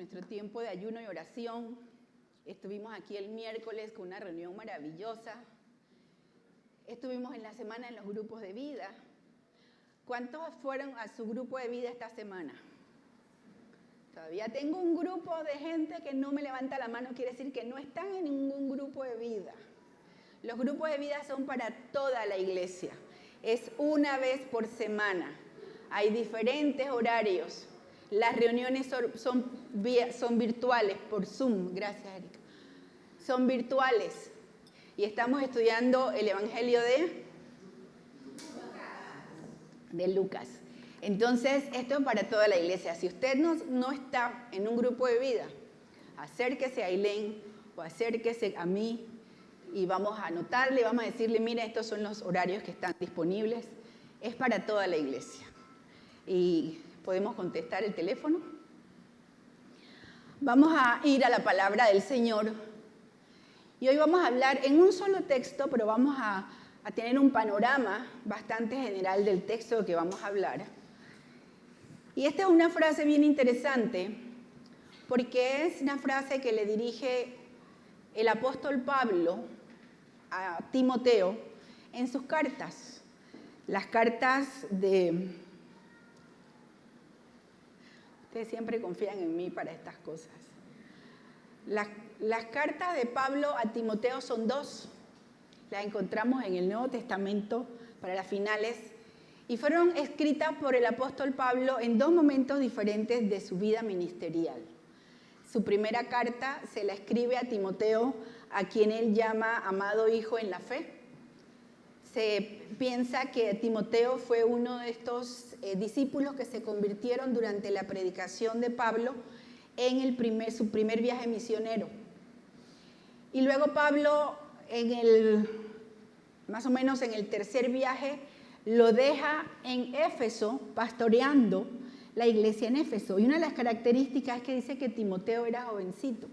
nuestro tiempo de ayuno y oración. Estuvimos aquí el miércoles con una reunión maravillosa. Estuvimos en la semana en los grupos de vida. ¿Cuántos fueron a su grupo de vida esta semana? Todavía tengo un grupo de gente que no me levanta la mano, quiere decir que no están en ningún grupo de vida. Los grupos de vida son para toda la iglesia. Es una vez por semana. Hay diferentes horarios. Las reuniones son virtuales por Zoom. Gracias, Erika. Son virtuales. Y estamos estudiando el Evangelio de Lucas. Entonces, esto es para toda la iglesia. Si usted no está en un grupo de vida, acérquese a Ailén o acérquese a mí y vamos a anotarle, vamos a decirle, mira, estos son los horarios que están disponibles. Es para toda la iglesia. Y podemos contestar el teléfono. Vamos a ir a la palabra del Señor. Y hoy vamos a hablar en un solo texto, pero vamos a tener un panorama bastante general del texto que vamos a hablar. Y esta es una frase bien interesante, porque es una frase que le dirige el apóstol Pablo a Timoteo en sus cartas. Las cartas de... Ustedes siempre confían en mí para estas cosas. Las cartas de Pablo a Timoteo son dos. Las encontramos en el Nuevo Testamento para las finales y fueron escritas por el apóstol Pablo en dos momentos diferentes de su vida ministerial. Su primera carta se la escribe a Timoteo, a quien él llama amado hijo en la fe. Se piensa que Timoteo fue uno de estos discípulos que se convirtieron durante la predicación de Pablo en su primer viaje misionero. Y luego Pablo, más o menos en el tercer viaje, lo deja en Éfeso, pastoreando la iglesia en Éfeso. Y una de las características es que dice que Timoteo era jovencito.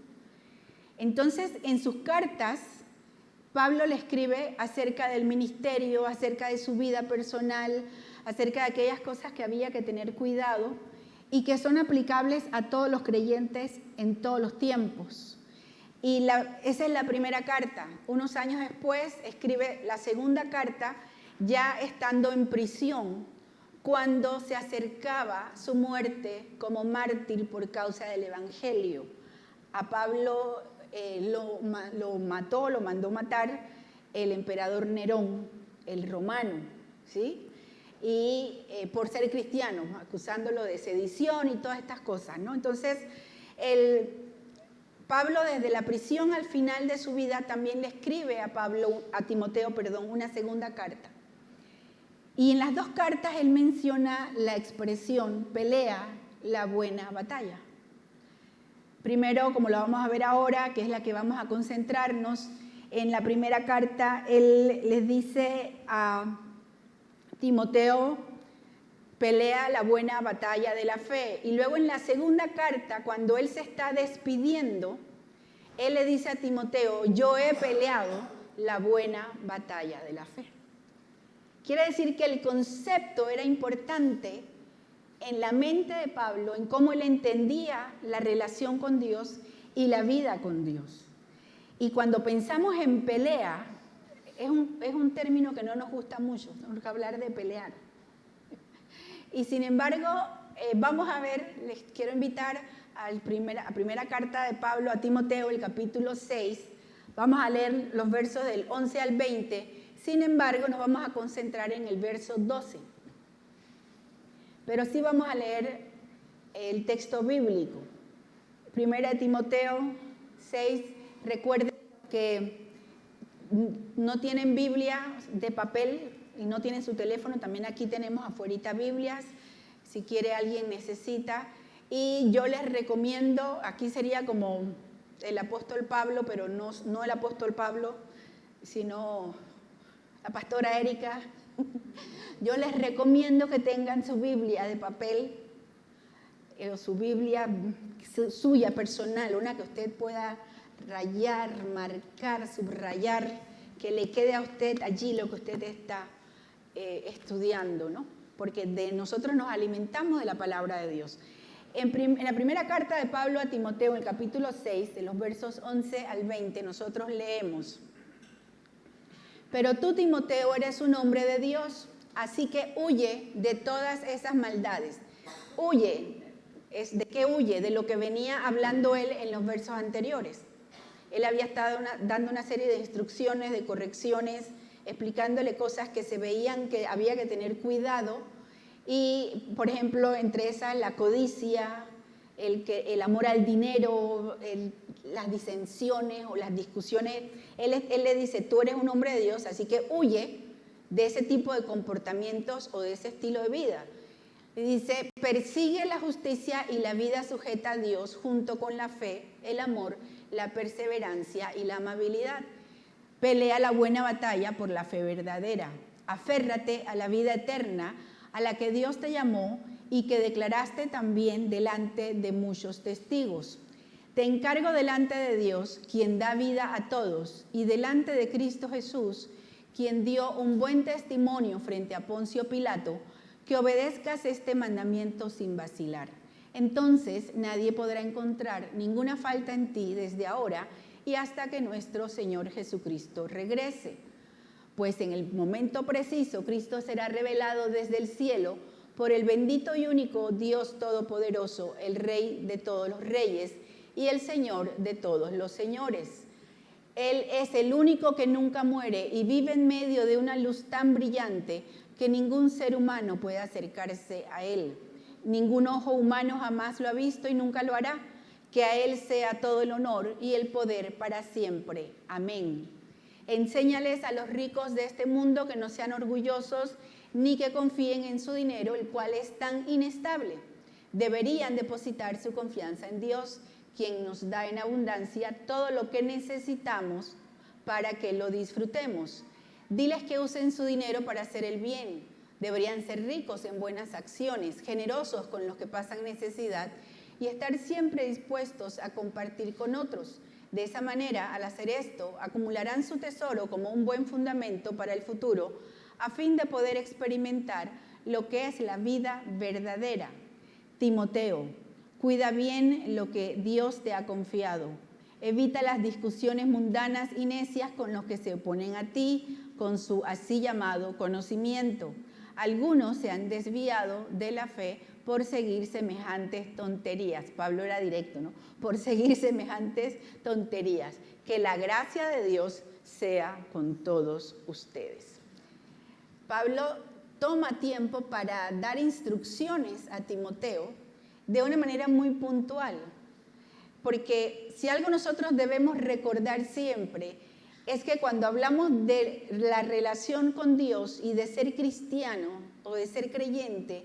Entonces, en sus cartas, Pablo le escribe acerca del ministerio, acerca de su vida personal, acerca de aquellas cosas que había que tener cuidado y que son aplicables a todos los creyentes en todos los tiempos. Y esa es la primera carta. Unos años después escribe la segunda carta, ya estando en prisión, cuando se acercaba su muerte como mártir por causa del Evangelio. A Pablo lo mandó matar el emperador Nerón, el romano, ¿sí? Y por ser cristiano, acusándolo de sedición y todas estas cosas, ¿no? Entonces, Pablo desde la prisión al final de su vida también le escribe a Timoteo, una segunda carta. Y en las dos cartas él menciona la expresión pelea la buena batalla. Primero, como lo vamos a ver ahora, que es la que vamos a concentrarnos, en la primera carta él les dice a Timoteo, pelea la buena batalla de la fe. Y luego en la segunda carta, cuando él se está despidiendo, él le dice a Timoteo, yo he peleado la buena batalla de la fe. Quiere decir que el concepto era importante en la mente de Pablo, en cómo él entendía la relación con Dios y la vida con Dios. Y cuando pensamos en pelea, es un término que no nos gusta mucho, tenemos que hablar de pelear. Y sin embargo, vamos a ver, les quiero invitar a la primera carta de Pablo a Timoteo, el capítulo 6. Vamos a leer los versos del 11 al 20. Sin embargo, nos vamos a concentrar en el verso 12. Pero sí vamos a leer el texto bíblico. Primera de Timoteo 6. Recuerden que no tienen Biblia de papel y no tienen su teléfono, también aquí tenemos afuerita Biblias, si quiere alguien necesita. Y yo les recomiendo, aquí sería como el apóstol Pablo, pero no el apóstol Pablo, sino la pastora Erika. Yo les recomiendo que tengan su Biblia de papel, o su Biblia suya personal, una que usted pueda rayar, marcar, subrayar, que le quede a usted allí lo que usted está estudiando, ¿no? Porque nosotros nos alimentamos de la palabra de Dios. En la primera carta de Pablo a Timoteo, en el capítulo 6, de los versos 11 al 20, nosotros leemos: pero tú, Timoteo, eres un hombre de Dios, así que huye de todas esas maldades. Huye. ¿De qué huye? De lo que venía hablando él en los versos anteriores. Él había estado dando una serie de instrucciones, de correcciones, explicándole cosas que se veían que había que tener cuidado. Y, por ejemplo, entre esas, la codicia, el amor al dinero, las disensiones o las discusiones. Él le dice, tú eres un hombre de Dios, así que huye de ese tipo de comportamientos o de ese estilo de vida. Y dice, persigue la justicia y la vida sujeta a Dios junto con la fe, el amor, la perseverancia y la amabilidad. Pelea la buena batalla por la fe verdadera. Aférrate a la vida eterna a la que Dios te llamó y que declaraste también delante de muchos testigos. Te encargo delante de Dios, quien da vida a todos, y delante de Cristo Jesús, quien dio un buen testimonio frente a Poncio Pilato, que obedezcas este mandamiento sin vacilar. Entonces nadie podrá encontrar ninguna falta en ti desde ahora y hasta que nuestro Señor Jesucristo regrese. Pues en el momento preciso Cristo será revelado desde el cielo por el bendito y único Dios Todopoderoso, el Rey de todos los reyes y el Señor de todos los señores. Él es el único que nunca muere y vive en medio de una luz tan brillante que ningún ser humano puede acercarse a él. Ningún ojo humano jamás lo ha visto y nunca lo hará. Que a él sea todo el honor y el poder para siempre. Amén. Enséñales a los ricos de este mundo que no sean orgullosos ni que confíen en su dinero, el cual es tan inestable. Deberían depositar su confianza en Dios, quien nos da en abundancia todo lo que necesitamos para que lo disfrutemos. Diles que usen su dinero para hacer el bien. Deberían ser ricos en buenas acciones, generosos con los que pasan necesidad y estar siempre dispuestos a compartir con otros. De esa manera, al hacer esto, acumularán su tesoro como un buen fundamento para el futuro, a fin de poder experimentar lo que es la vida verdadera. Timoteo, cuida bien lo que Dios te ha confiado. Evita las discusiones mundanas y necias con los que se oponen a ti, con su así llamado conocimiento. Algunos se han desviado de la fe por seguir semejantes tonterías. Pablo era directo, ¿no? Por seguir semejantes tonterías. Que la gracia de Dios sea con todos ustedes. Pablo toma tiempo para dar instrucciones a Timoteo de una manera muy puntual. Porque si algo nosotros debemos recordar siempre es que cuando hablamos de la relación con Dios y de ser cristiano o de ser creyente,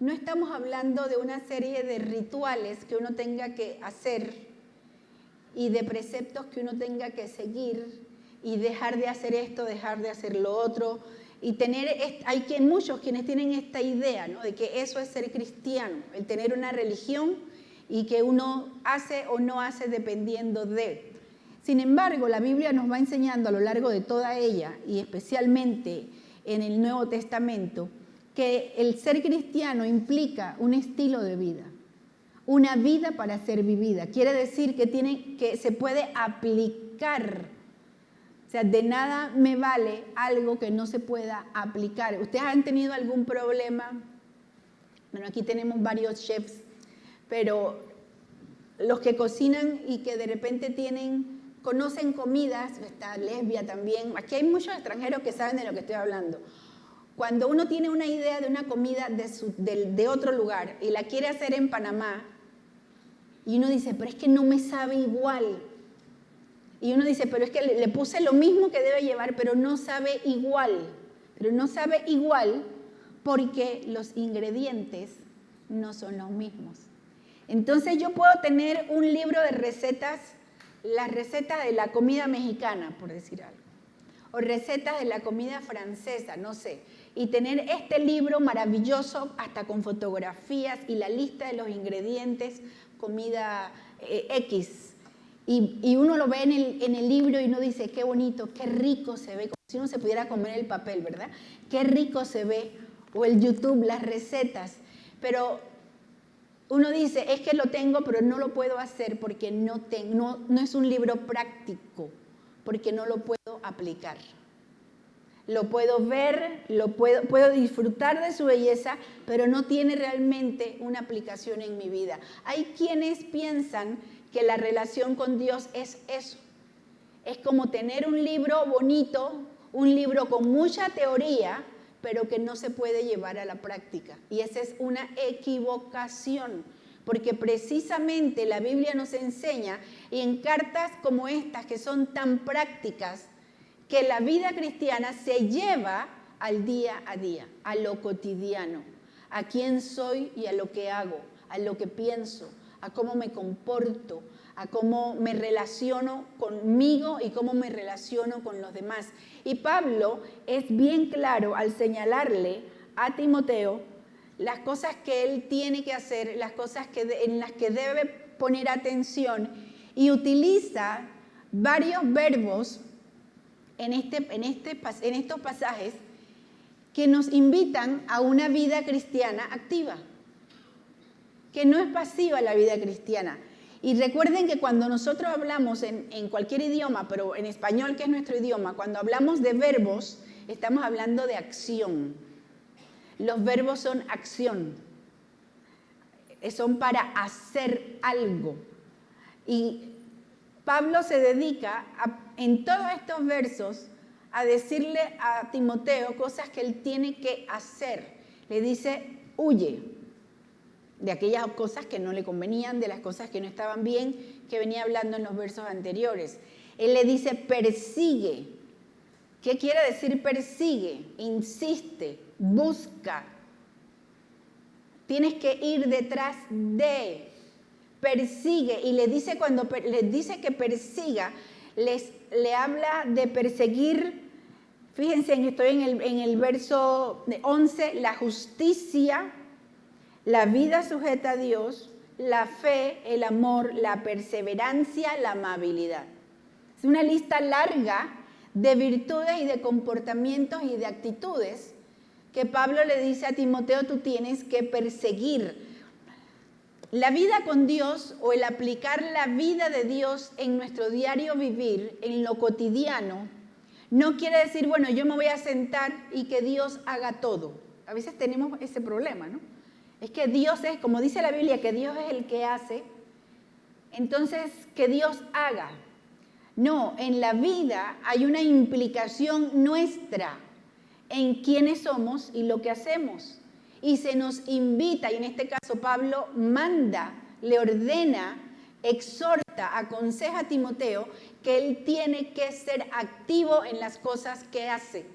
no estamos hablando de una serie de rituales que uno tenga que hacer y de preceptos que uno tenga que seguir y dejar de hacer esto, dejar de hacer lo otro. Y hay muchos quienes tienen esta idea, ¿no?, de que eso es ser cristiano, el tener una religión y que uno hace o no hace dependiendo de. Sin embargo, la Biblia nos va enseñando a lo largo de toda ella, y especialmente en el Nuevo Testamento, que el ser cristiano implica un estilo de vida, una vida para ser vivida. Quiere decir que se puede aplicar. O sea, de nada me vale algo que no se pueda aplicar. ¿Ustedes han tenido algún problema? Bueno, aquí tenemos varios chefs, pero los que cocinan y que de repente conocen comidas, está Lesbia también, aquí hay muchos extranjeros que saben de lo que estoy hablando. Cuando uno tiene una idea de una comida de otro lugar y la quiere hacer en Panamá, y uno dice, pero es que no me sabe igual. Y uno dice, pero es que le puse lo mismo que debe llevar, pero no sabe igual. Pero no sabe igual porque los ingredientes no son los mismos. Entonces yo puedo tener un libro de recetas, las recetas de la comida mexicana, por decir algo, o recetas de la comida francesa, no sé, y tener este libro maravilloso, hasta con fotografías y la lista de los ingredientes, comida X, y uno lo ve en el libro y uno dice, qué bonito, qué rico se ve, como si uno se pudiera comer el papel, ¿verdad? Qué rico se ve, o el YouTube, las recetas, pero uno dice, es que lo tengo, pero no lo puedo hacer porque no es un libro práctico, porque no lo puedo aplicar. Lo puedo ver, puedo disfrutar de su belleza, pero no tiene realmente una aplicación en mi vida. Hay quienes piensan que la relación con Dios es eso. Es como tener un libro bonito, un libro con mucha teoría, pero que no se puede llevar a la práctica. Y esa es una equivocación, porque precisamente la Biblia nos enseña, y en cartas como estas, que son tan prácticas, que la vida cristiana se lleva al día a día, a lo cotidiano, a quién soy y a lo que hago, a lo que pienso, a cómo me comporto, a cómo me relaciono conmigo y cómo me relaciono con los demás. Y Pablo es bien claro al señalarle a Timoteo las cosas que él tiene que hacer, las cosas en las que debe poner atención, y utiliza varios verbos en estos pasajes que nos invitan a una vida cristiana activa, que no es pasiva la vida cristiana. Y recuerden que cuando nosotros hablamos en cualquier idioma, pero en español, que es nuestro idioma, cuando hablamos de verbos, estamos hablando de acción. Los verbos son acción, son para hacer algo. Y Pablo se dedica en todos estos versos a decirle a Timoteo cosas que él tiene que hacer. Le dice, huye de aquellas cosas que no le convenían, de las cosas que no estaban bien, que venía hablando en los versos anteriores. Él le dice, persigue. ¿Qué quiere decir persigue? Insiste, busca. Tienes que ir detrás de. Persigue, y le dice, cuando les dice que persiga, le habla de perseguir. Fíjense, estoy en el verso 11, la justicia, la vida sujeta a Dios, la fe, el amor, la perseverancia, la amabilidad. Es una lista larga de virtudes y de comportamientos y de actitudes que Pablo le dice a Timoteo, tú tienes que perseguir. La vida con Dios, o el aplicar la vida de Dios en nuestro diario vivir, en lo cotidiano, no quiere decir, bueno, yo me voy a sentar y que Dios haga todo. A veces tenemos ese problema, ¿no? Es que Dios es, como dice la Biblia, que Dios es el que hace, entonces que Dios haga. No, en la vida hay una implicación nuestra en quiénes somos y lo que hacemos. Y se nos invita, y en este caso Pablo manda, le ordena, exhorta, aconseja a Timoteo que él tiene que ser activo en las cosas que hace,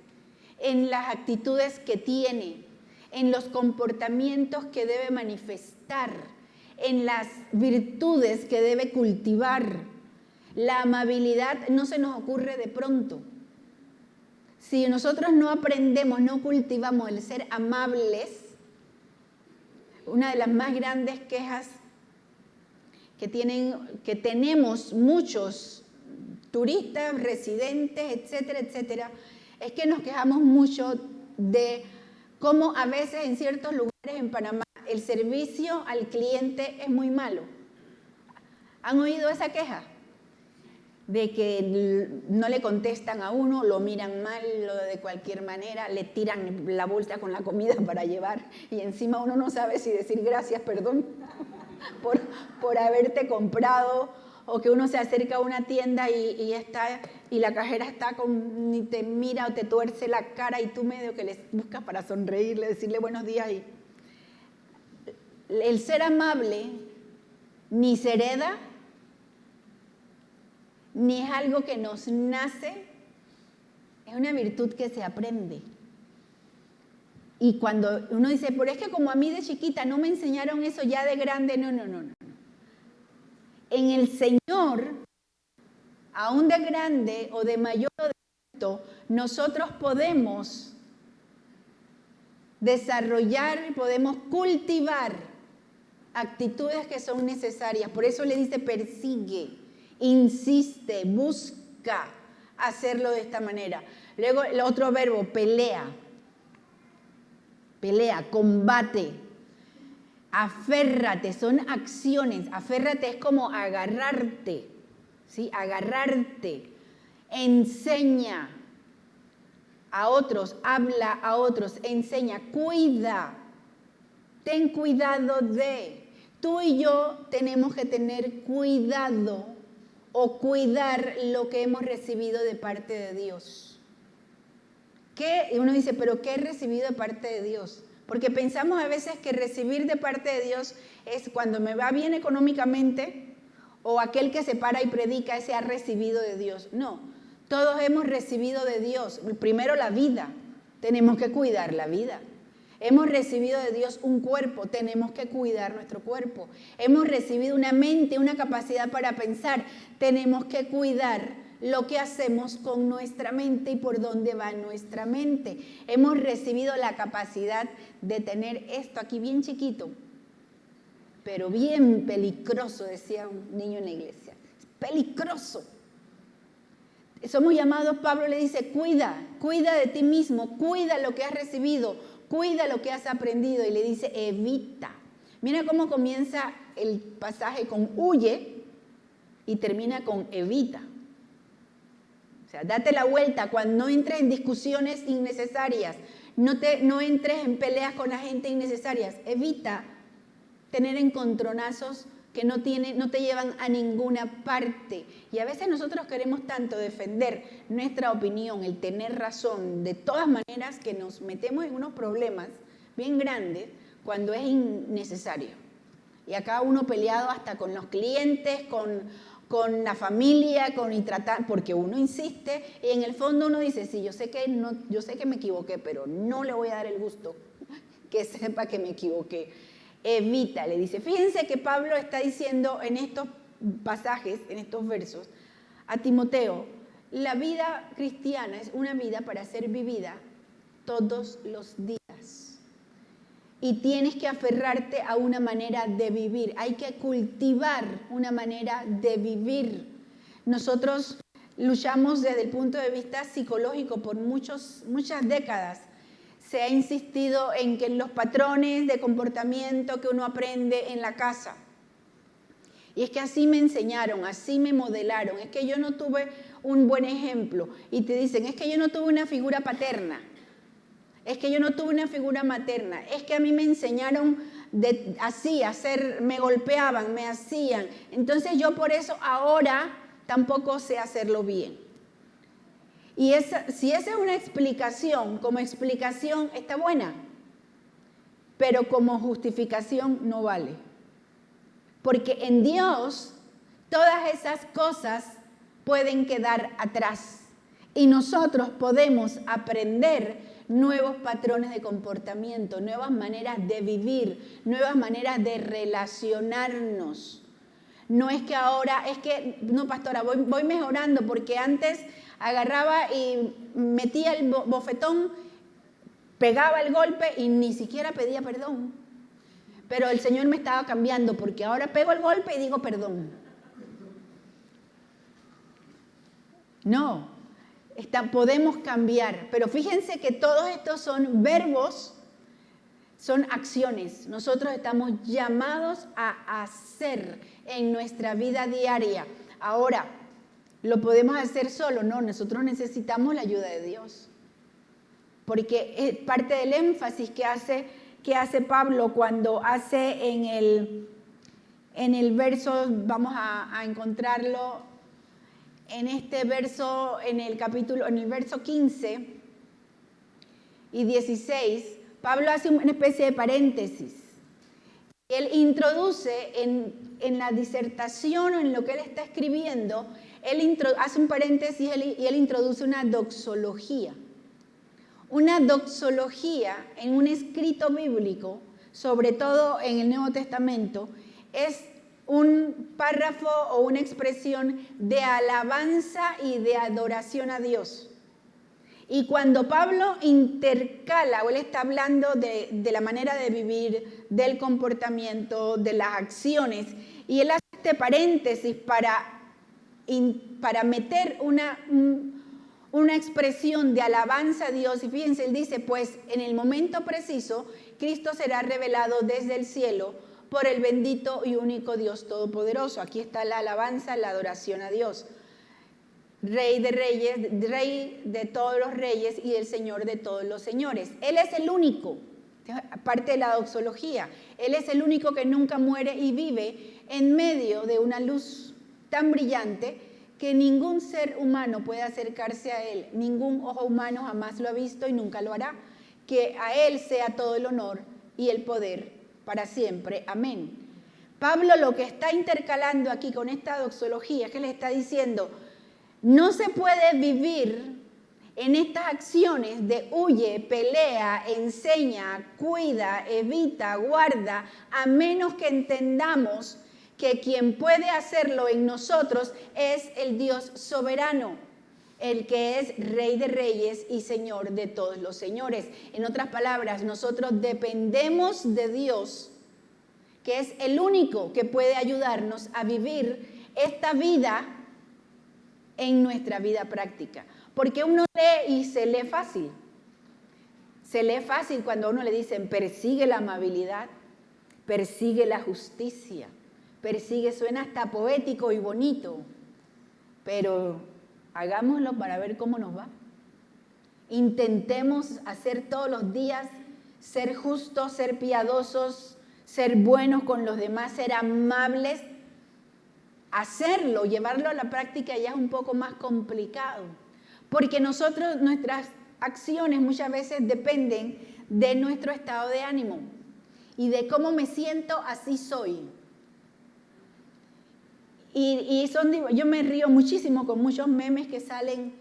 en las actitudes que tiene, en los comportamientos que debe manifestar, en las virtudes que debe cultivar. La amabilidad no se nos ocurre de pronto. Si nosotros no aprendemos, no cultivamos el ser amables, una de las más grandes quejas que tenemos muchos turistas, residentes, etcétera, etcétera, es que nos quejamos mucho de cómo a veces en ciertos lugares en Panamá el servicio al cliente es muy malo. ¿Han oído esa queja? De que no le contestan a uno, lo miran mal, de cualquier manera, le tiran la bolsa con la comida para llevar y encima uno no sabe si decir gracias, perdón, por haberte comprado, o que uno se acerca a una tienda y la cajera está ni te mira o te tuerce la cara y tú medio que les buscas para sonreírle, decirle buenos días. Y el ser amable ni se hereda, ni es algo que nos nace, es una virtud que se aprende. Y cuando uno dice, pero es que como a mí de chiquita no me enseñaron eso, ya de grande, no. En el Señor, aún de grande o de mayor o de alto, nosotros podemos desarrollar, podemos cultivar actitudes que son necesarias. Por eso le dice persigue, insiste, busca hacerlo de esta manera. Luego el otro verbo, pelea, combate. Aférrate, son acciones. Aférrate es como agarrarte, ¿sí? Agarrarte. Enseña a otros, habla a otros, enseña, cuida. Ten cuidado de. Tú y yo tenemos que tener cuidado o cuidar lo que hemos recibido de parte de Dios. Y uno dice, ¿pero qué he recibido de parte de Dios? Porque pensamos a veces que recibir de parte de Dios es cuando me va bien económicamente o aquel que se para y predica, ese ha recibido de Dios. No, todos hemos recibido de Dios. Primero la vida, tenemos que cuidar la vida. Hemos recibido de Dios un cuerpo, tenemos que cuidar nuestro cuerpo. Hemos recibido una mente, una capacidad para pensar, tenemos que cuidar lo que hacemos con nuestra mente y por dónde va nuestra mente. Hemos recibido la capacidad de tener esto aquí bien chiquito, pero bien peligroso, decía un niño en la iglesia. Es peligroso. Somos llamados, Pablo le dice, cuida de ti mismo, cuida lo que has recibido, cuida lo que has aprendido, y le dice, evita. Mira cómo comienza el pasaje con huye y termina con evita. O sea, date la vuelta, cuando no entres en discusiones innecesarias, no entres en peleas con la gente innecesarias, evita tener encontronazos que no te llevan a ninguna parte. Y a veces nosotros queremos tanto defender nuestra opinión, el tener razón, de todas maneras que nos metemos en unos problemas bien grandes cuando es innecesario. Y acá uno peleado hasta con los clientes, con la familia, porque uno insiste y en el fondo uno dice, sí, yo sé que me equivoqué, pero no le voy a dar el gusto que sepa que me equivoqué. Evita, le dice. Fíjense que Pablo está diciendo en estos pasajes, en estos versos, a Timoteo, la vida cristiana es una vida para ser vivida todos los días. Y tienes que aferrarte a una manera de vivir. Hay que cultivar una manera de vivir. Nosotros luchamos desde el punto de vista psicológico por muchas décadas. Se ha insistido en que los patrones de comportamiento que uno aprende en la casa. Y es que así me enseñaron, así me modelaron. Es que yo no tuve un buen ejemplo. Y te dicen, es que yo no tuve una figura paterna. Es que yo no tuve una figura materna. Es que a mí me enseñaron así, me golpeaban, me hacían. Entonces yo por eso ahora tampoco sé hacerlo bien. Y si esa es una explicación, como explicación está buena, pero como justificación no vale. Porque en Dios todas esas cosas pueden quedar atrás y nosotros podemos aprender nuevos patrones de comportamiento, nuevas maneras de vivir, nuevas maneras de relacionarnos. No es que ahora, no pastora, voy mejorando porque antes agarraba y metía el bofetón, pegaba el golpe y ni siquiera pedía perdón. Pero el Señor me estaba cambiando porque ahora pego el golpe y digo perdón. No, podemos cambiar, pero fíjense que todos estos son verbos, son acciones. Nosotros estamos llamados a hacer en nuestra vida diaria. Ahora, ¿lo podemos hacer solo? No, nosotros necesitamos la ayuda de Dios. Porque es parte del énfasis que hace Pablo cuando hace en el verso, vamos a encontrarlo en este verso, en el verso 15 y 16, Pablo hace una especie de paréntesis. Él introduce en la disertación o en lo que él está escribiendo, él hace un paréntesis y él introduce una doxología. Una doxología en un escrito bíblico, sobre todo en el Nuevo Testamento, es un párrafo o una expresión de alabanza y de adoración a Dios. Y cuando Pablo intercala, o él está hablando de la manera de vivir, del comportamiento, de las acciones, y él hace este paréntesis para meter una expresión de alabanza a Dios. Y fíjense, él dice, pues en el momento preciso, Cristo será revelado desde el cielo, por el bendito y único Dios Todopoderoso. Aquí está la alabanza, la adoración a Dios. Rey de reyes, Rey de todos los reyes y el Señor de todos los señores. Él es el único, parte de la doxología, Él es el único que nunca muere y vive en medio de una luz tan brillante que ningún ser humano puede acercarse a Él, ningún ojo humano jamás lo ha visto y nunca lo hará. Que a Él sea todo el honor y el poder para siempre. Amén. Pablo lo que está intercalando aquí con esta doxología es que le está diciendo, no se puede vivir en estas acciones de huye, pelea, enseña, cuida, evita, guarda, a menos que entendamos que quien puede hacerlo en nosotros es el Dios soberano, el que es Rey de reyes y Señor de todos los señores. En otras palabras, nosotros dependemos de Dios, que es el único que puede ayudarnos a vivir esta vida en nuestra vida práctica. Porque uno lee y se lee fácil. Se lee fácil cuando a uno le dicen, persigue la amabilidad, persigue la justicia, persigue, suena hasta poético y bonito, pero hagámoslo para ver cómo nos va. Intentemos hacer todos los días, ser justos, ser piadosos, ser buenos con los demás, ser amables. Hacerlo, llevarlo a la práctica ya es un poco más complicado, porque nuestras acciones muchas veces dependen de nuestro estado de ánimo y de cómo me siento, así soy. Yo me río muchísimo con muchos memes que salen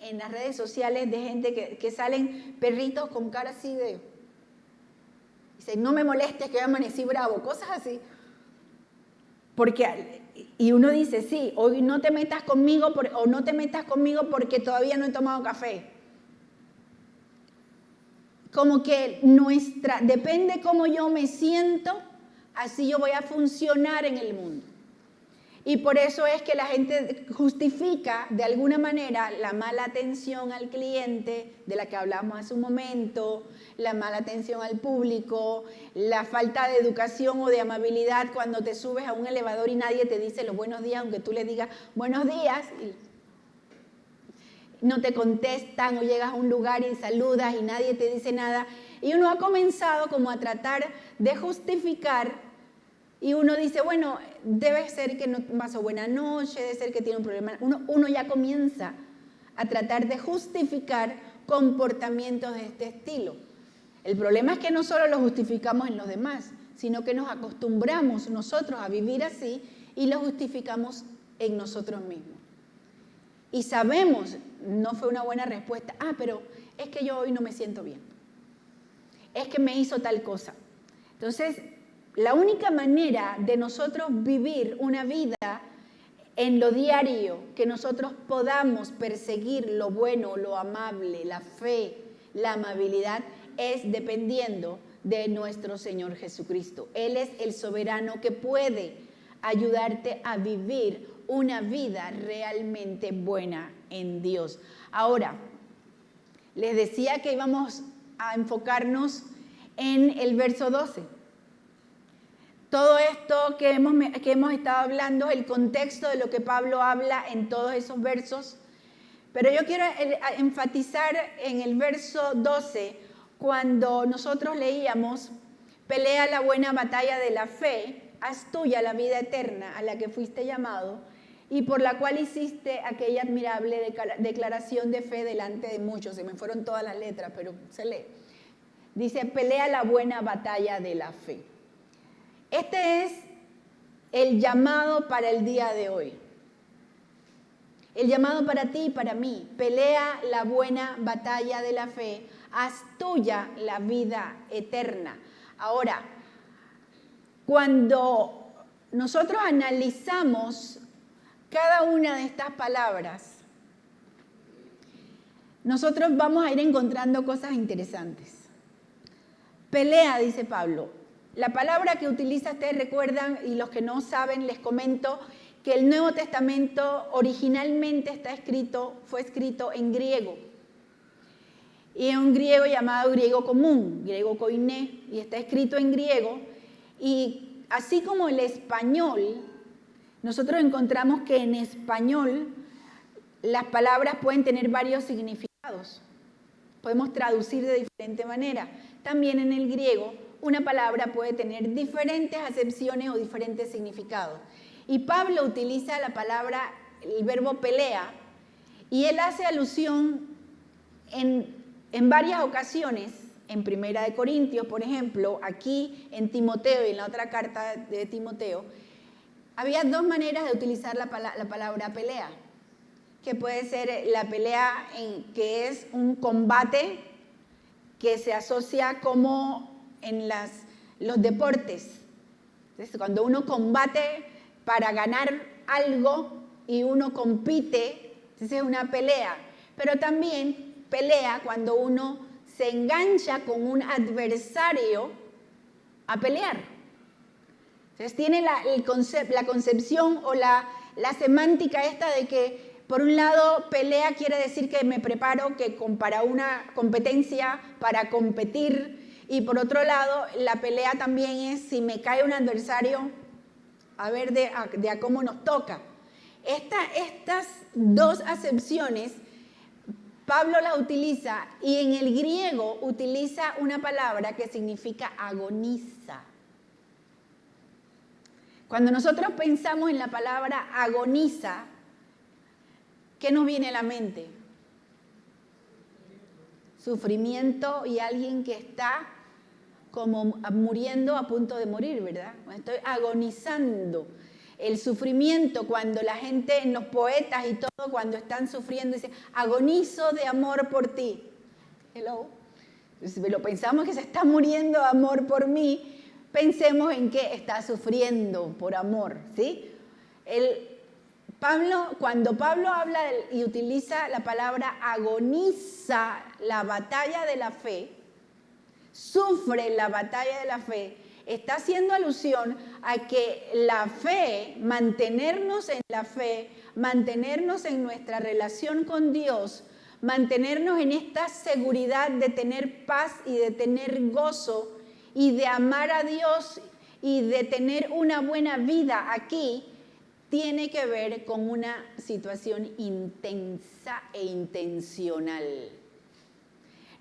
en las redes sociales de gente que salen perritos con cara así de... Dicen, no me molestes que yo amanecí bravo, cosas así. Y uno dice, sí, hoy no te metas conmigo o no te metas conmigo porque todavía no he tomado café. Como que depende cómo yo me siento, así yo voy a funcionar en el mundo. Y por eso es que la gente justifica de alguna manera la mala atención al cliente, de la que hablamos hace un momento, la mala atención al público, la falta de educación o de amabilidad cuando te subes a un elevador y nadie te dice los buenos días, aunque tú le digas buenos días, y no te contestan, o llegas a un lugar y saludas y nadie te dice nada. Y uno ha comenzado como a tratar de justificar. Y uno dice, bueno, debe ser que no pasó buena noche, debe ser que tiene un problema. Uno ya comienza a tratar de justificar comportamientos de este estilo. El problema es que no solo lo justificamos en los demás, sino que nos acostumbramos nosotros a vivir así y lo justificamos en nosotros mismos. Y sabemos, no fue una buena respuesta, pero es que yo hoy no me siento bien. Es que me hizo tal cosa. Entonces, la única manera de nosotros vivir una vida en lo diario, que nosotros podamos perseguir lo bueno, lo amable, la fe, la amabilidad, es dependiendo de nuestro Señor Jesucristo. Él es el soberano que puede ayudarte a vivir una vida realmente buena en Dios. Ahora, les decía que íbamos a enfocarnos en el verso 12. Todo esto que hemos estado hablando, el contexto de lo que Pablo habla en todos esos versos, pero yo quiero enfatizar en el verso 12, cuando nosotros leíamos, pelea la buena batalla de la fe, haz tuya la vida eterna a la que fuiste llamado y por la cual hiciste aquella admirable declaración de fe delante de muchos. Se me fueron todas las letras, pero se lee. Dice, pelea la buena batalla de la fe. Este es el llamado para el día de hoy. El llamado para ti y para mí. Pelea la buena batalla de la fe. Haz tuya la vida eterna. Ahora, cuando nosotros analizamos cada una de estas palabras, nosotros vamos a ir encontrando cosas interesantes. Pelea, dice Pablo. La palabra que utiliza, ustedes recuerdan, y los que no saben, les comento que el Nuevo Testamento originalmente fue escrito en griego. Y en un griego llamado griego común, griego koiné, y está escrito en griego. Y así como el español, nosotros encontramos que en español las palabras pueden tener varios significados. Podemos traducir de diferente manera. También en el griego, una palabra puede tener diferentes acepciones o diferentes significados. Y Pablo utiliza la palabra, el verbo pelea, y él hace alusión en varias ocasiones, en Primera de Corintios, por ejemplo, aquí en Timoteo y en la otra carta de Timoteo, había dos maneras de utilizar la palabra pelea, que puede ser la pelea que es un combate que se asocia como en los deportes. Entonces, cuando uno combate para ganar algo y uno compite, esa es una pelea. Pero también pelea cuando uno se engancha con un adversario a pelear. Entonces tiene la concepción o la semántica esta de que por un lado pelea quiere decir que me preparo para una competencia, para competir, y por otro lado la pelea también es si me cae un adversario, a ver de a cómo nos toca. Estas dos acepciones Pablo las utiliza, y en el griego utiliza una palabra que significa agoniza. Cuando nosotros pensamos en la palabra agoniza, ¿qué nos viene a la mente? Sufrimiento y alguien que está como muriendo, a punto de morir, ¿verdad? Estoy agonizando. El sufrimiento, cuando la gente, los poetas y todo, cuando están sufriendo, dicen, agonizo de amor por ti. Hello. Si lo pensamos que se está muriendo de amor por mí, pensemos en que está sufriendo por amor, ¿sí? Cuando Pablo habla y utiliza la palabra agoniza la batalla de la fe, sufre la batalla de la fe, está haciendo alusión a que la fe, mantenernos en la fe, mantenernos en nuestra relación con Dios, mantenernos en esta seguridad de tener paz y de tener gozo y de amar a Dios y de tener una buena vida aquí, tiene que ver con una situación intensa e intencional.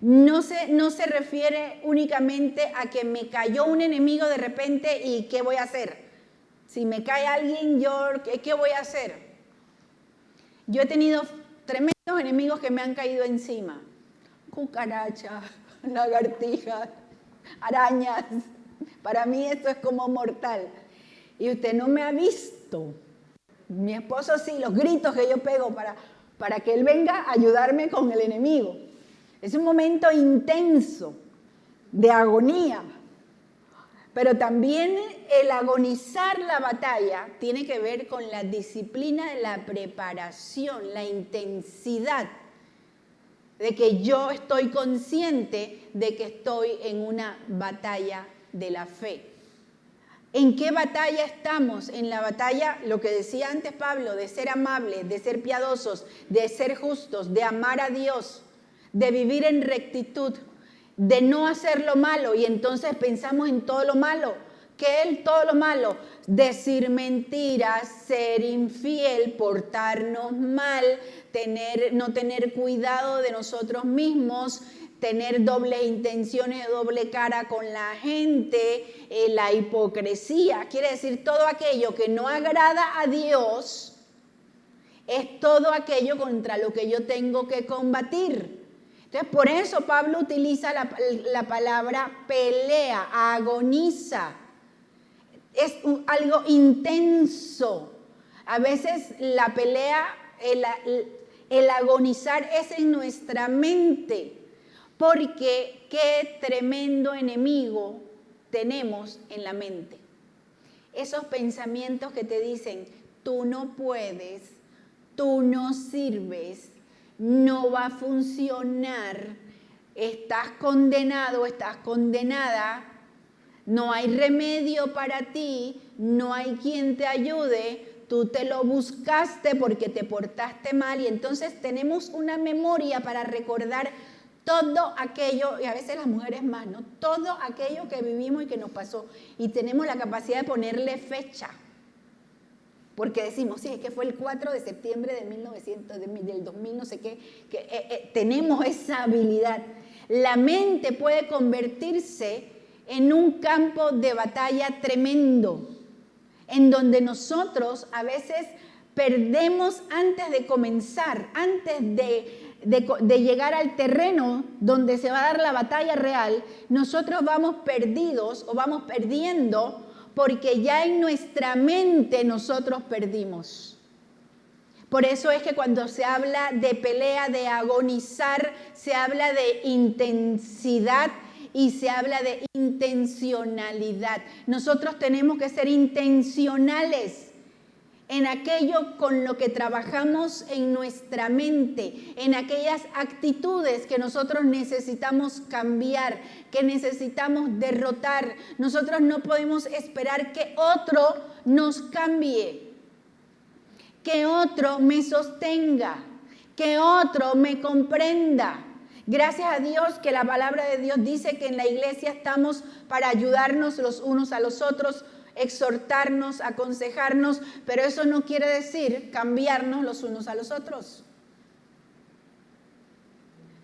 No se refiere únicamente a que me cayó un enemigo de repente y ¿qué voy a hacer? Si me cae alguien, ¿qué voy a hacer? Yo he tenido tremendos enemigos que me han caído encima. Cucarachas, lagartijas, arañas. Para mí esto es como mortal. Y usted no me ha visto. Mi esposo sí, los gritos que yo pego para que él venga a ayudarme con el enemigo. Es un momento intenso de agonía. Pero también el agonizar la batalla tiene que ver con la disciplina de la preparación, la intensidad de que yo estoy consciente de que estoy en una batalla de la fe. ¿En qué batalla estamos? En la batalla, lo que decía antes Pablo, de ser amables, de ser piadosos, de ser justos, de amar a Dios, de vivir en rectitud, de no hacer lo malo, y entonces pensamos en todo lo malo. ¿Qué es todo lo malo? Decir mentiras, ser infiel, portarnos mal, no tener cuidado de nosotros mismos, tener dobles intenciones, doble cara con la gente, la hipocresía. Quiere decir, todo aquello que no agrada a Dios es todo aquello contra lo que yo tengo que combatir. Entonces, por eso Pablo utiliza la palabra pelea, agoniza. Es algo intenso. A veces la pelea, el agonizar es en nuestra mente. Porque qué tremendo enemigo tenemos en la mente. Esos pensamientos que te dicen, tú no puedes, tú no sirves, no va a funcionar, estás condenado, estás condenada, no hay remedio para ti, no hay quien te ayude, tú te lo buscaste porque te portaste mal, y entonces tenemos una memoria para recordar Todo aquello, y a veces las mujeres más, ¿no? Todo aquello que vivimos y que nos pasó. Y tenemos la capacidad de ponerle fecha. Porque decimos, sí, es que fue el 4 de septiembre de 1900, del 2000, no sé qué, que tenemos esa habilidad. La mente puede convertirse en un campo de batalla tremendo, en donde nosotros a veces perdemos antes de comenzar, antes de llegar al terreno donde se va a dar la batalla real, nosotros vamos perdidos o vamos perdiendo porque ya en nuestra mente nosotros perdimos. Por eso es que cuando se habla de pelea, de agonizar, se habla de intensidad y se habla de intencionalidad. Nosotros tenemos que ser intencionales en aquello con lo que trabajamos en nuestra mente, en aquellas actitudes que nosotros necesitamos cambiar, que necesitamos derrotar. Nosotros no podemos esperar que otro nos cambie, que otro me sostenga, que otro me comprenda. Gracias a Dios que la palabra de Dios dice que en la iglesia estamos para ayudarnos los unos a los otros, exhortarnos, aconsejarnos, pero eso no quiere decir cambiarnos los unos a los otros.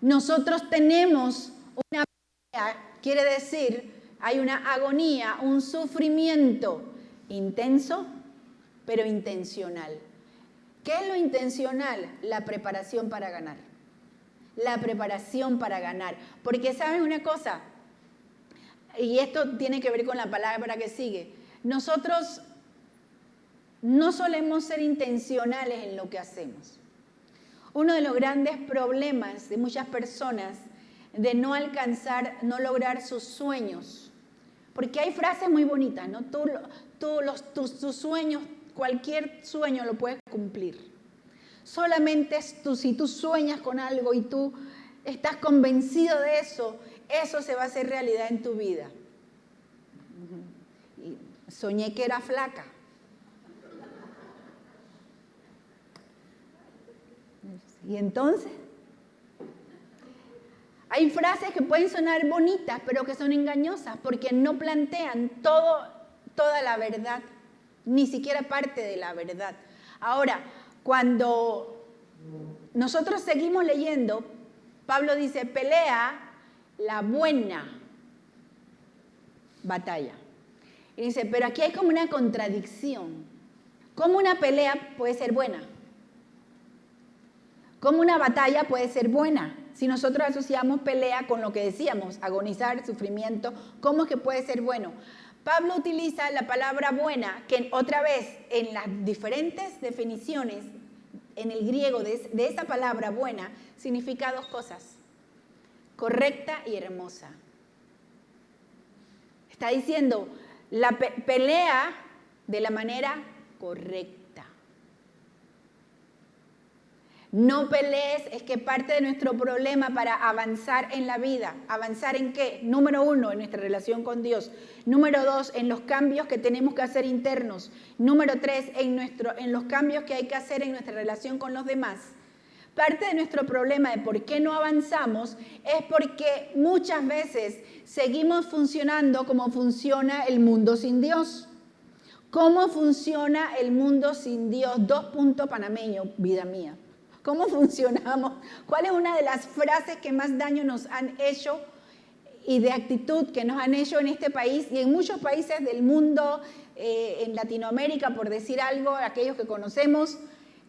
Nosotros tenemos una pelea, quiere decir, hay una agonía, un sufrimiento intenso, pero intencional. ¿Qué es lo intencional? La preparación para ganar. La preparación para ganar. Porque ¿saben una cosa? Y esto tiene que ver con la palabra que sigue. Nosotros no solemos ser intencionales en lo que hacemos. Uno de los grandes problemas de muchas personas de no alcanzar, no lograr sus sueños, porque hay frases muy bonitas, ¿no? Tus sueños, cualquier sueño lo puedes cumplir. Solamente si tú sueñas con algo y tú estás convencido de eso, eso se va a hacer realidad en tu vida. Soñé que era flaca. Y entonces, hay frases que pueden sonar bonitas, pero que son engañosas, porque no plantean toda la verdad, ni siquiera parte de la verdad. Ahora, cuando nosotros seguimos leyendo, Pablo dice, pelea la buena batalla. Y dice, pero aquí hay como una contradicción. ¿Cómo una pelea puede ser buena? ¿Cómo una batalla puede ser buena? Si nosotros asociamos pelea con lo que decíamos, agonizar, sufrimiento, ¿cómo es que puede ser bueno? Pablo utiliza la palabra buena, que otra vez en las diferentes definiciones en el griego de esa palabra buena, significa dos cosas, correcta y hermosa. Está diciendo, la pelea de la manera correcta. No pelees, es que parte de nuestro problema para avanzar en la vida. ¿Avanzar en qué? Número 1, en nuestra relación con Dios. Número 2, en los cambios que tenemos que hacer internos. Número 3, en los cambios que hay que hacer en nuestra relación con los demás. Parte de nuestro problema de por qué no avanzamos es porque muchas veces seguimos funcionando como funciona el mundo sin Dios. ¿Cómo funciona el mundo sin Dios? 2 puntos panameños, vida mía. ¿Cómo funcionamos? ¿Cuál es una de las frases que más daño nos han hecho y de actitud que nos han hecho en este país y en muchos países del mundo, en Latinoamérica, por decir algo, aquellos que conocemos?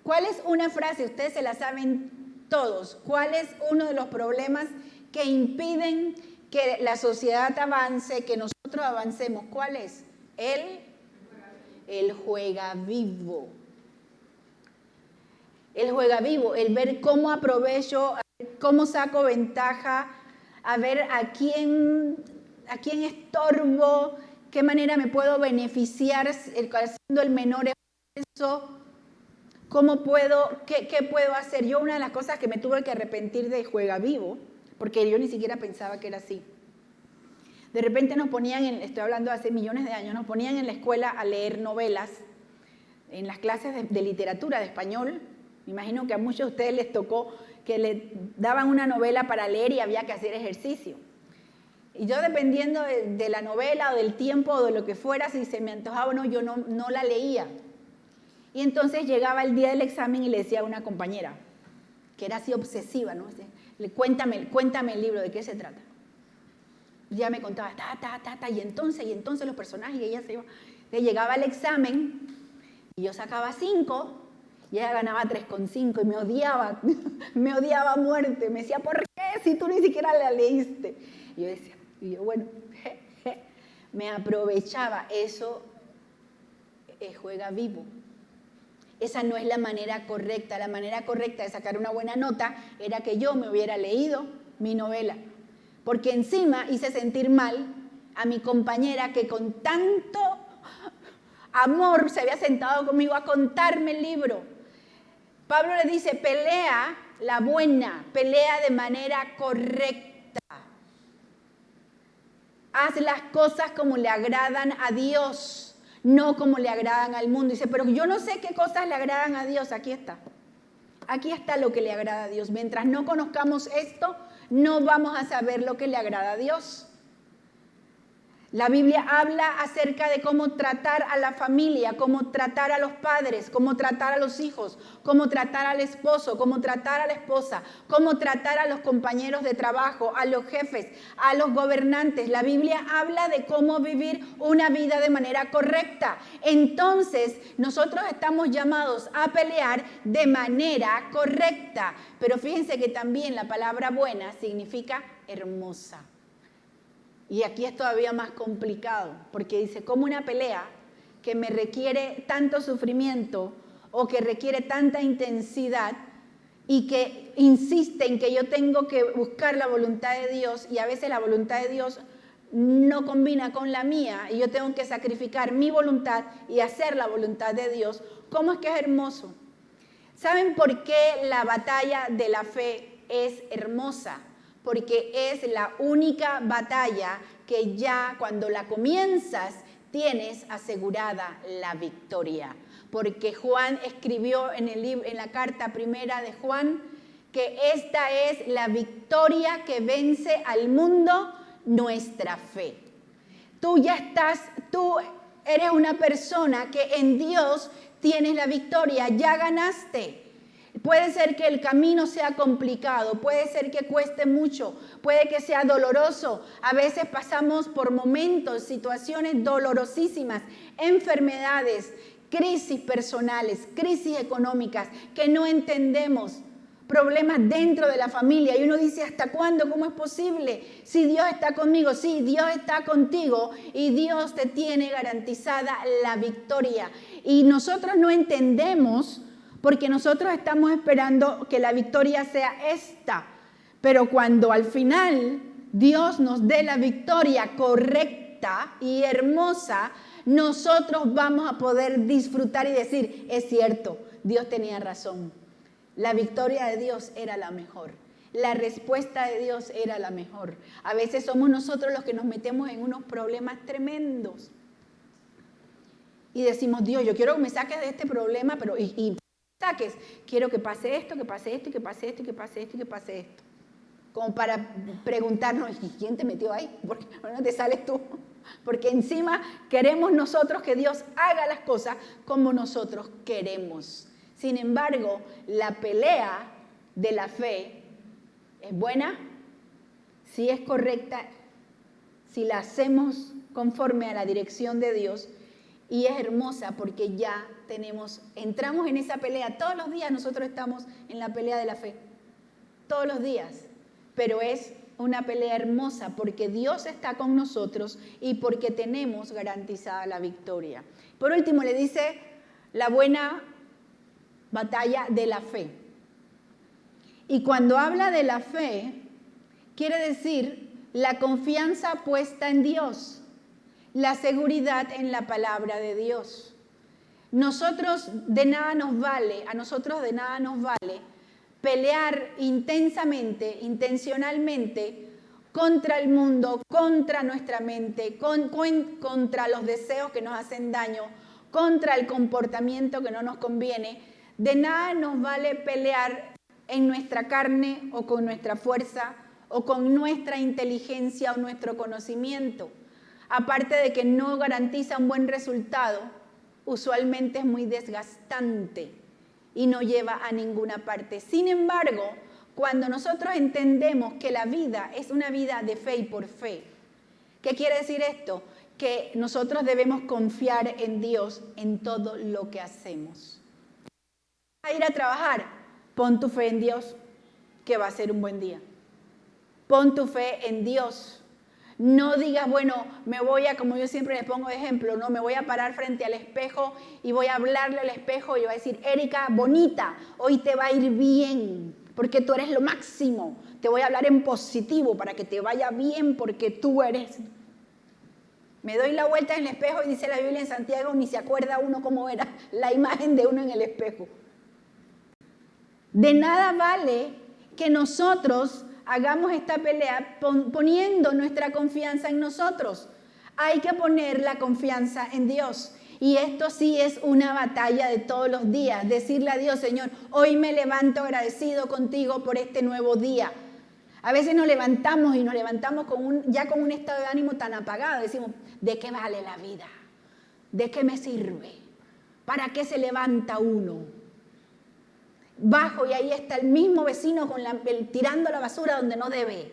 ¿Cuál es una frase? Ustedes se la saben todos. ¿Cuál es uno de los problemas que impiden que la sociedad avance, que nosotros avancemos? ¿Cuál es? El juega vivo. El juega vivo, el ver cómo aprovecho, cómo saco ventaja, a ver a quién estorbo, qué manera me puedo beneficiar haciendo el menor esfuerzo, cómo puedo, qué puedo hacer. Yo una de las cosas que me tuve que arrepentir de juega vivo, porque yo ni siquiera pensaba que era así. De repente nos ponían, estoy hablando de hace millones de años, nos ponían en la escuela a leer novelas, en las clases de literatura, de español. Imagino que a muchos de ustedes les tocó que le daban una novela para leer y había que hacer ejercicio. Y yo, dependiendo de la novela o del tiempo o de lo que fuera, si se me antojaba o no, yo no la leía. Y entonces llegaba el día del examen y le decía a una compañera, que era así obsesiva, ¿no? Cuéntame el libro, ¿de qué se trata? Y ya me contaba, y entonces los personajes, y ella se iba. Le llegaba el examen y yo sacaba 5 y ella ganaba 3,5 y me odiaba a muerte. Me decía, ¿por qué si tú ni siquiera la leíste? Y yo decía, bueno, me aprovechaba. Eso juega vivo. Esa no es la manera correcta. La manera correcta de sacar una buena nota era que yo me hubiera leído mi novela. Porque encima hice sentir mal a mi compañera que con tanto amor se había sentado conmigo a contarme el libro. Pablo le dice, pelea la buena, pelea de manera correcta. Haz las cosas como le agradan a Dios, no como le agradan al mundo. Dice, pero yo no sé qué cosas le agradan a Dios. Aquí está. Aquí está lo que le agrada a Dios. Mientras no conozcamos esto, no vamos a saber lo que le agrada a Dios. La Biblia habla acerca de cómo tratar a la familia, cómo tratar a los padres, cómo tratar a los hijos, cómo tratar al esposo, cómo tratar a la esposa, cómo tratar a los compañeros de trabajo, a los jefes, a los gobernantes. La Biblia habla de cómo vivir una vida de manera correcta. Entonces, nosotros estamos llamados a pelear de manera correcta. Pero fíjense que también la palabra buena significa hermosa. Y aquí es todavía más complicado, porque dice, como una pelea que me requiere tanto sufrimiento o que requiere tanta intensidad y que insiste en que yo tengo que buscar la voluntad de Dios y a veces la voluntad de Dios no combina con la mía y yo tengo que sacrificar mi voluntad y hacer la voluntad de Dios. ¿Cómo es que es hermoso? ¿Saben por qué la batalla de la fe es hermosa? Porque es la única batalla que ya cuando la comienzas tienes asegurada la victoria. Porque Juan escribió en la carta primera de Juan que esta es la victoria que vence al mundo, nuestra fe. Tú eres una persona que en Dios tienes la victoria, ya ganaste. Puede ser que el camino sea complicado, puede ser que cueste mucho, puede que sea doloroso. A veces pasamos por momentos, situaciones dolorosísimas, enfermedades, crisis personales, crisis económicas que no entendemos, problemas dentro de la familia. Y uno dice, ¿hasta cuándo? ¿Cómo es posible? Si Dios está conmigo, sí, Dios está contigo y Dios te tiene garantizada la victoria. Y nosotros no entendemos porque nosotros estamos esperando que la victoria sea esta. Pero cuando al final Dios nos dé la victoria correcta y hermosa, nosotros vamos a poder disfrutar y decir, es cierto, Dios tenía razón. La victoria de Dios era la mejor. La respuesta de Dios era la mejor. A veces somos nosotros los que nos metemos en unos problemas tremendos. Y decimos, Dios, yo quiero que me saques de este problema, pero saques, quiero que pase esto, que pase esto, que pase esto, que pase esto, que pase esto. Como para preguntarnos, ¿y quién te metió ahí? Porque no te sales tú. Porque encima queremos nosotros que Dios haga las cosas como nosotros queremos. Sin embargo, la pelea de la fe es buena, si es correcta, si la hacemos conforme a la dirección de Dios, y es hermosa porque ya entramos en esa pelea. Todos los días nosotros estamos en la pelea de la fe. Todos los días. Pero es una pelea hermosa porque Dios está con nosotros y porque tenemos garantizada la victoria. Por último, le dice la buena batalla de la fe. Y cuando habla de la fe, quiere decir la confianza puesta en Dios. La seguridad en la palabra de Dios. A nosotros de nada nos vale pelear intensamente, intencionalmente contra el mundo, contra nuestra mente, contra los deseos que nos hacen daño, contra el comportamiento que no nos conviene, De nada nos vale pelear en nuestra carne o con nuestra fuerza o con nuestra inteligencia o nuestro conocimiento. Aparte de que no garantiza un buen resultado, usualmente es muy desgastante y no lleva a ninguna parte. Sin embargo, cuando nosotros entendemos que la vida es una vida de fe y por fe, ¿qué quiere decir esto? Que nosotros debemos confiar en Dios en todo lo que hacemos. ¿Vas a ir a trabajar? Pon tu fe en Dios, que va a ser un buen día. Pon tu fe en Dios. No digas, bueno, me voy a, como yo siempre les pongo de ejemplo, no, me voy a parar frente al espejo y voy a hablarle al espejo y voy a decir, Erika, bonita, hoy te va a ir bien, porque tú eres lo máximo. Te voy a hablar en positivo para que te vaya bien, porque tú eres. Me doy la vuelta en el espejo y dice la Biblia en Santiago, ni se acuerda uno cómo era la imagen de uno en el espejo. De nada vale que nosotros hagamos esta pelea poniendo nuestra confianza en nosotros. Hay que poner la confianza en Dios. Y esto sí es una batalla de todos los días. Decirle a Dios, Señor, hoy me levanto agradecido contigo por este nuevo día. A veces nos levantamos y nos levantamos ya con un estado de ánimo tan apagado. Decimos, ¿de qué vale la vida? ¿De qué me sirve? ¿Para qué se levanta uno? Bajo y ahí está el mismo vecino tirando la basura donde no debe.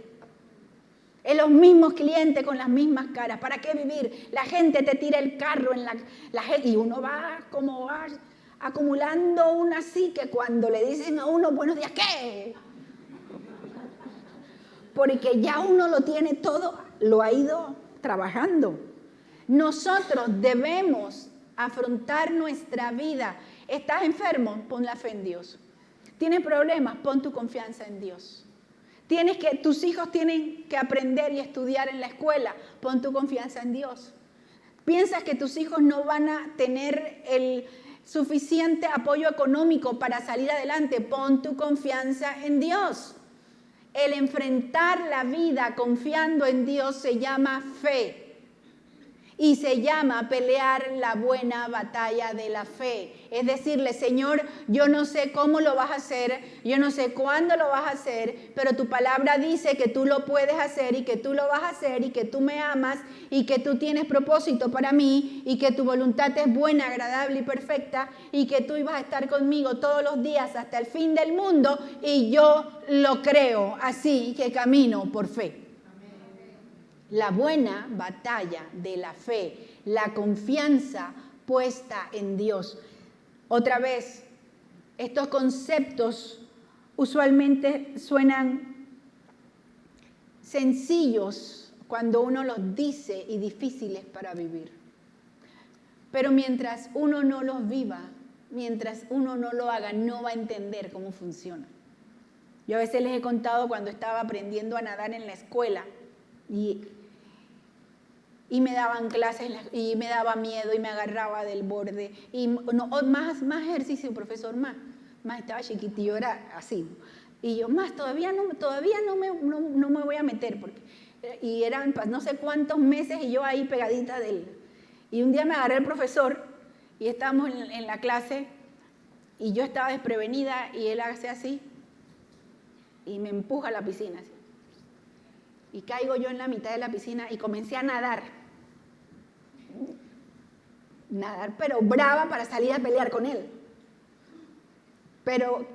Es los mismos clientes con las mismas caras. ¿Para qué vivir? La gente te tira el carro y uno va acumulando una así que cuando le dicen a uno buenos días, ¿qué? Porque ya uno lo tiene todo, lo ha ido trabajando. Nosotros debemos afrontar nuestra vida. ¿Estás enfermo? Pon la fe en Dios. ¿Tienes problemas? Pon tu confianza en Dios. Tus hijos tienen que aprender y estudiar en la escuela. Pon tu confianza en Dios. ¿Piensas que tus hijos no van a tener el suficiente apoyo económico para salir adelante? Pon tu confianza en Dios. El enfrentar la vida confiando en Dios se llama fe. Y se llama pelear la buena batalla de la fe. Es decirle, Señor, yo no sé cómo lo vas a hacer, yo no sé cuándo lo vas a hacer, pero tu palabra dice que tú lo puedes hacer y que tú lo vas a hacer y que tú me amas y que tú tienes propósito para mí y que tu voluntad es buena, agradable y perfecta y que tú ibas a estar conmigo todos los días hasta el fin del mundo y yo lo creo, así que camino por fe. La buena batalla de la fe, la confianza puesta en Dios. Otra vez, estos conceptos usualmente suenan sencillos cuando uno los dice y difíciles para vivir. Pero mientras uno no los viva, mientras uno no lo haga, no va a entender cómo funciona. Yo a veces les he contado cuando estaba aprendiendo a nadar en la escuela y me daban clases y me daba miedo y me agarraba del borde. Y no, más ejercicio, profesor, más estaba chiquitillo, era así. Y yo, todavía no me voy a meter. Y eran no sé cuántos meses y yo ahí pegadita de él. Y un día me agarré el profesor y estábamos en la clase y yo estaba desprevenida y él hace así y me empuja a la piscina. Así. Y caigo yo en la mitad de la piscina y comencé a nadar, pero brava para salir a pelear con él. Pero,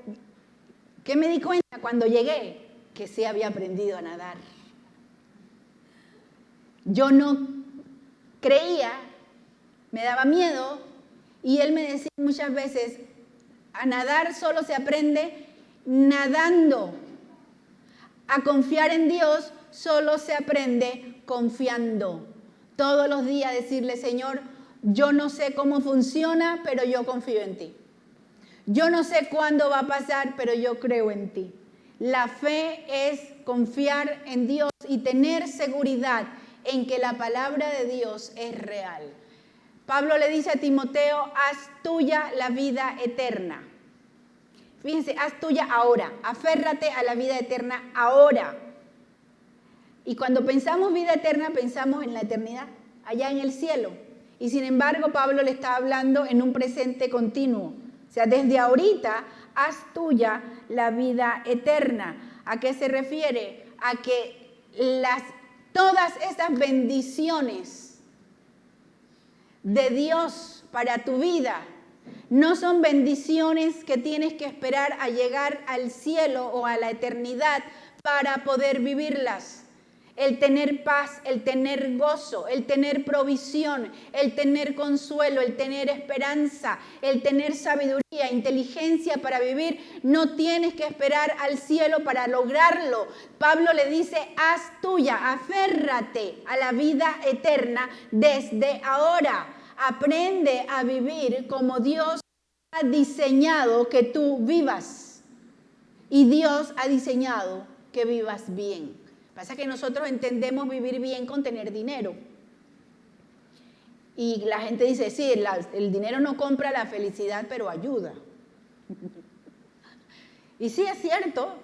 ¿qué me di cuenta cuando llegué? Que sí había aprendido a nadar. Yo no creía, me daba miedo, y él me decía muchas veces, a nadar solo se aprende nadando. A confiar en Dios solo se aprende confiando. Todos los días decirle, Señor, yo no sé cómo funciona, pero yo confío en ti. Yo no sé cuándo va a pasar, pero yo creo en ti. La fe es confiar en Dios y tener seguridad en que la palabra de Dios es real. Pablo le dice a Timoteo, haz tuya la vida eterna. Fíjense, haz tuya ahora, aférrate a la vida eterna ahora. Y cuando pensamos vida eterna, pensamos en la eternidad, allá en el cielo. Y sin embargo, Pablo le está hablando en un presente continuo. O sea, desde ahorita haz tuya la vida eterna. ¿A qué se refiere? A que todas esas bendiciones de Dios para tu vida no son bendiciones que tienes que esperar a llegar al cielo o a la eternidad para poder vivirlas. El tener paz, el tener gozo, el tener provisión, el tener consuelo, el tener esperanza, el tener sabiduría, inteligencia para vivir, no tienes que esperar al cielo para lograrlo. Pablo le dice, haz tuya, aférrate a la vida eterna desde ahora. Aprende a vivir como Dios ha diseñado que tú vivas. Y Dios ha diseñado que vivas bien. Pasa que nosotros entendemos vivir bien con tener dinero. Y la gente dice, sí, el dinero no compra la felicidad, pero ayuda. Y sí, es cierto,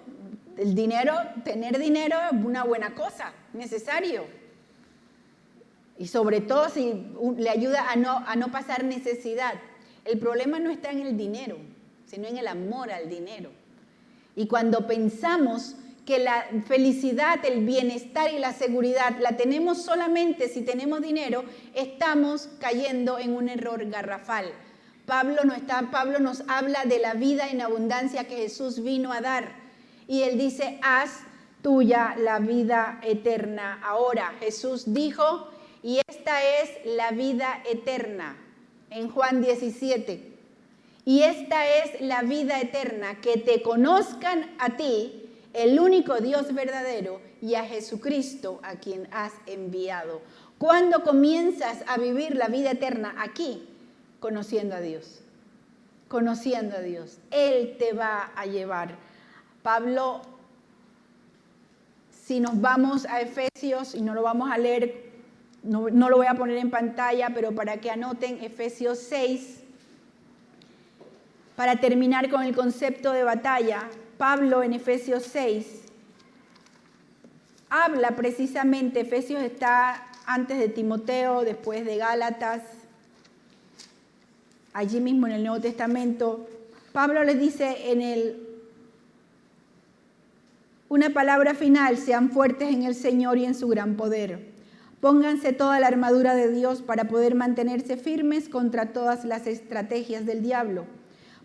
tener dinero es una buena cosa, necesario. Y sobre todo si le ayuda a no pasar necesidad. El problema no está en el dinero, sino en el amor al dinero. Y cuando pensamos que la felicidad, el bienestar y la seguridad la tenemos solamente si tenemos dinero, estamos cayendo en un error garrafal. Pablo nos habla de la vida en abundancia que Jesús vino a dar. Y él dice, haz tuya la vida eterna ahora. Jesús dijo, y esta es la vida eterna, en Juan 17. Y esta es la vida eterna, que te conozcan a ti, el único Dios verdadero, y a Jesucristo a quien has enviado. ¿Cuándo comienzas a vivir la vida eterna? Aquí, conociendo a Dios. Conociendo a Dios. Él te va a llevar. Pablo, si nos vamos a Efesios, y no lo vamos a leer, no lo voy a poner en pantalla, pero para que anoten Efesios 6, para terminar con el concepto de batalla, Pablo en Efesios 6 habla precisamente, Efesios está antes de Timoteo, después de Gálatas, allí mismo en el Nuevo Testamento. Pablo les dice una palabra final, sean fuertes en el Señor y en su gran poder. Pónganse toda la armadura de Dios para poder mantenerse firmes contra todas las estrategias del diablo.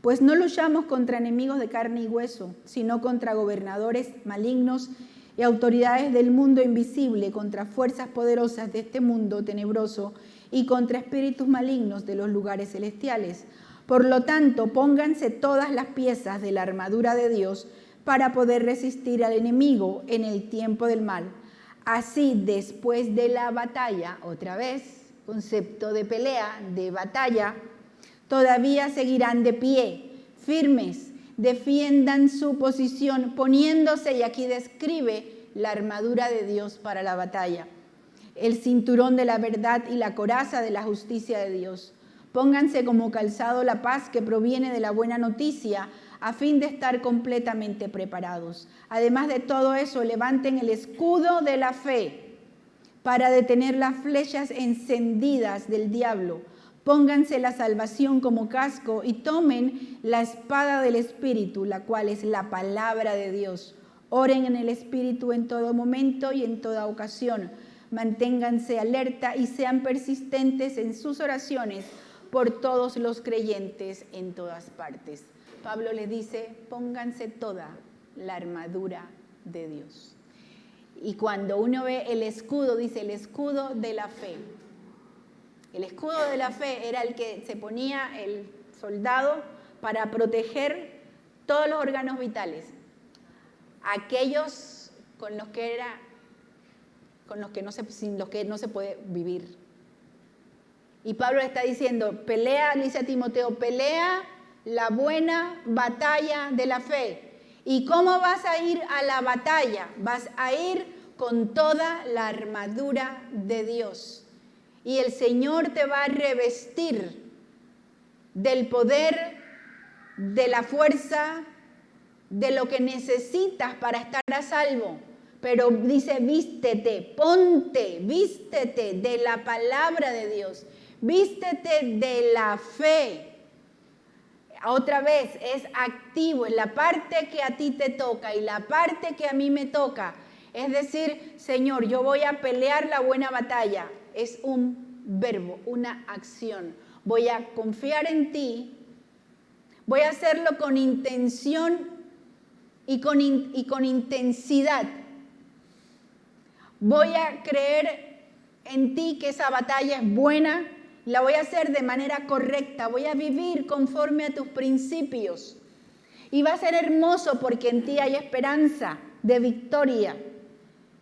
Pues no luchamos contra enemigos de carne y hueso, sino contra gobernadores malignos y autoridades del mundo invisible, contra fuerzas poderosas de este mundo tenebroso y contra espíritus malignos de los lugares celestiales. Por lo tanto, pónganse todas las piezas de la armadura de Dios para poder resistir al enemigo en el tiempo del mal. Así, después de la batalla, otra vez, concepto de pelea, de batalla, todavía seguirán de pie, firmes, defiendan su posición poniéndose, y aquí describe la armadura de Dios para la batalla, el cinturón de la verdad y la coraza de la justicia de Dios. Pónganse como calzado la paz que proviene de la buena noticia, a fin de estar completamente preparados. Además de todo eso, levanten el escudo de la fe para detener las flechas encendidas del diablo. Pónganse la salvación como casco y tomen la espada del Espíritu, la cual es la palabra de Dios. Oren en el Espíritu en todo momento y en toda ocasión. Manténganse alerta y sean persistentes en sus oraciones por todos los creyentes en todas partes. Pablo le dice, pónganse toda la armadura de Dios. Y cuando uno ve el escudo, dice el escudo de la fe. El escudo de la fe era el que se ponía el soldado para proteger todos los órganos vitales. Aquellos sin los que no se puede vivir. Y Pablo le está diciendo, pelea, le dice a Timoteo, pelea la buena batalla de la fe. ¿Y cómo vas a ir a la batalla? Vas a ir con toda la armadura de Dios. Y el Señor te va a revestir del poder, de la fuerza, de lo que necesitas para estar a salvo. Pero dice, vístete, ponte, vístete de la palabra de Dios. Vístete de la fe. Otra vez, es activo, es la parte que a ti te toca y la parte que a mí me toca. Es decir, Señor, yo voy a pelear la buena batalla. Es un verbo, una acción. Voy a confiar en ti. Voy a hacerlo con intención y con intensidad. Voy a creer en ti que esa batalla es buena. La voy a hacer de manera correcta. Voy a vivir conforme a tus principios. Y va a ser hermoso porque en ti hay esperanza de victoria.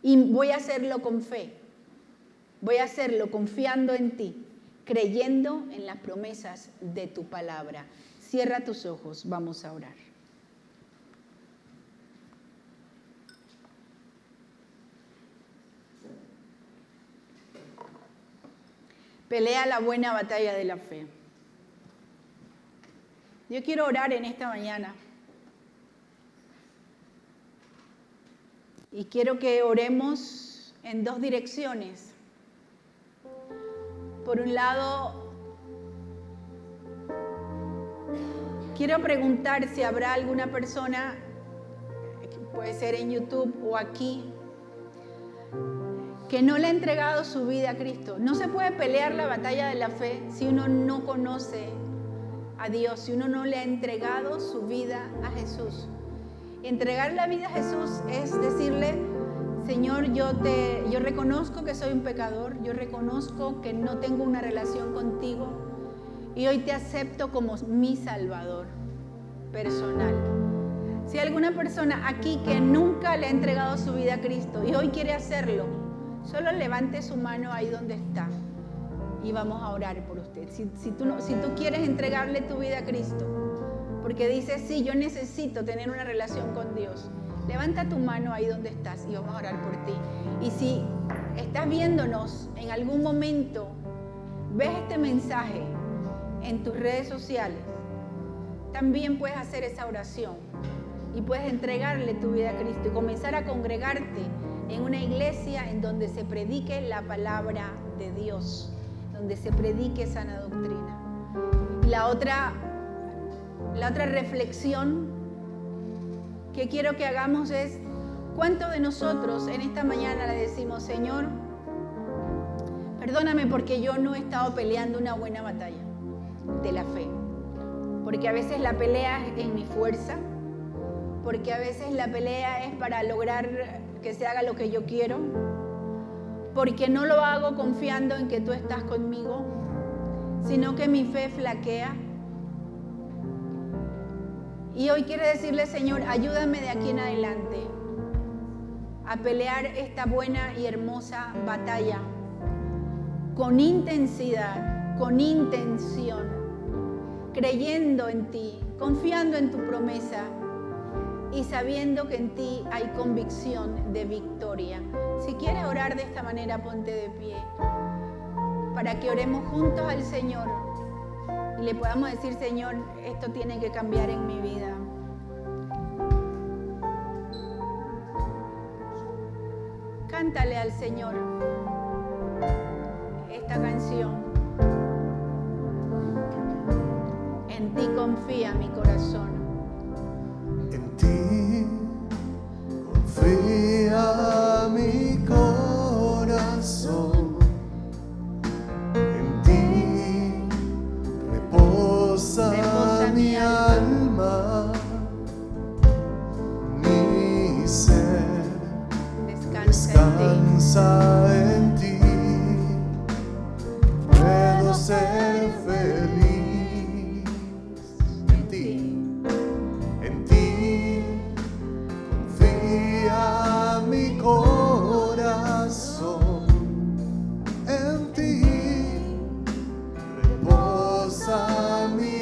Y voy a hacerlo con fe. Voy a hacerlo confiando en ti, creyendo en las promesas de tu palabra. Cierra tus ojos, vamos a orar. Pelea la buena batalla de la fe. Yo quiero orar en esta mañana. Y quiero que oremos en dos direcciones. Por un lado, quiero preguntar si habrá alguna persona, puede ser en YouTube o aquí, que no le ha entregado su vida a Cristo. No se puede pelear la batalla de la fe si uno no conoce a Dios, si uno no le ha entregado su vida a Jesús. Entregar la vida a Jesús es decirle, Señor, yo reconozco que soy un pecador, yo reconozco que no tengo una relación contigo y hoy te acepto como mi Salvador personal. Si hay alguna persona aquí que nunca le ha entregado su vida a Cristo y hoy quiere hacerlo, solo levante su mano ahí donde está y vamos a orar por usted. Si tú quieres entregarle tu vida a Cristo, porque dices, sí, yo necesito tener una relación con Dios, levanta tu mano ahí donde estás y vamos a orar por ti. Y si estás viéndonos en algún momento, ves este mensaje en tus redes sociales, también puedes hacer esa oración y puedes entregarle tu vida a Cristo y comenzar a congregarte en una iglesia en donde se predique la palabra de Dios, donde se predique sana doctrina. Y la otra reflexión que quiero que hagamos es, ¿cuántos de nosotros en esta mañana le decimos, Señor, perdóname porque yo no he estado peleando una buena batalla de la fe? Porque a veces la pelea es en mi fuerza, porque a veces la pelea es para lograr que se haga lo que yo quiero, porque no lo hago confiando en que tú estás conmigo, sino que mi fe flaquea. Y hoy quiero decirle, Señor, ayúdame de aquí en adelante a pelear esta buena y hermosa batalla con intensidad, con intención, creyendo en ti, confiando en tu promesa y sabiendo que en ti hay convicción de victoria. Si quieres orar de esta manera, ponte de pie para que oremos juntos al Señor y le podamos decir, Señor, esto tiene que cambiar en mi vida. Cántale al Señor esta canción. En ti confía mi corazón. En ti confía mi corazón. En ti reposa mi alma, mi ser descansa en ti. Puedo ser feliz en ti. En ti confía mi corazón. En ti reposa mi